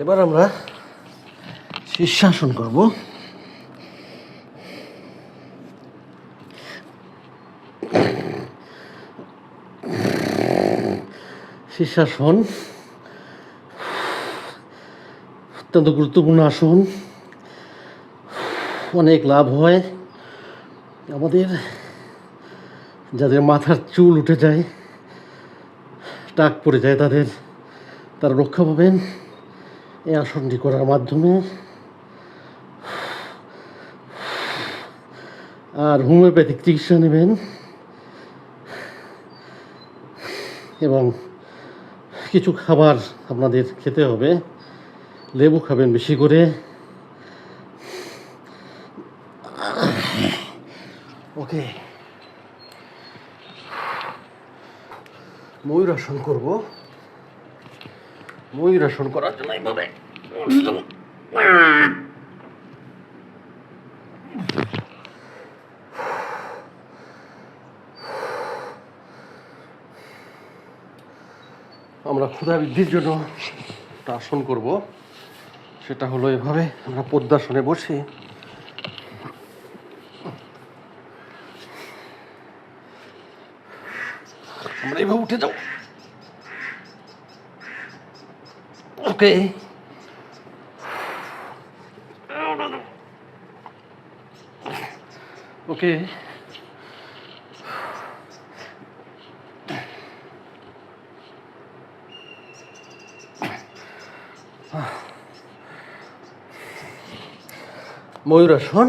এবার আমরা শীর্ষাসন করব। শীর্ষাসন অত্যন্ত গুরুত্বপূর্ণ আসন। অনেক লাভ হয় আমাদের, যাদের মাথার চুল উঠে যায়, টাক পড়ে যায়, তারা রক্ষা পাবেন এই আসনটি করার মাধ্যমে। আর হোমিওপ্যাথিক চিকিৎসা নেবেন এবং কিছু খাবার আপনাদের খেতে হবে। লেবু খাবেন বেশি করে। ওকে, ময়ূরাসন করব। ময়ূরাসন করার জন্য এইভাবে আমরা ক্ষুধা বৃদ্ধির জন্য একটা আসন করব। সেটা হলো এভাবে আমরা পদ্মাসনে বসে আমরা এইভাবে উঠে যাব। ওকে, ওকে, ময়ূরাসন।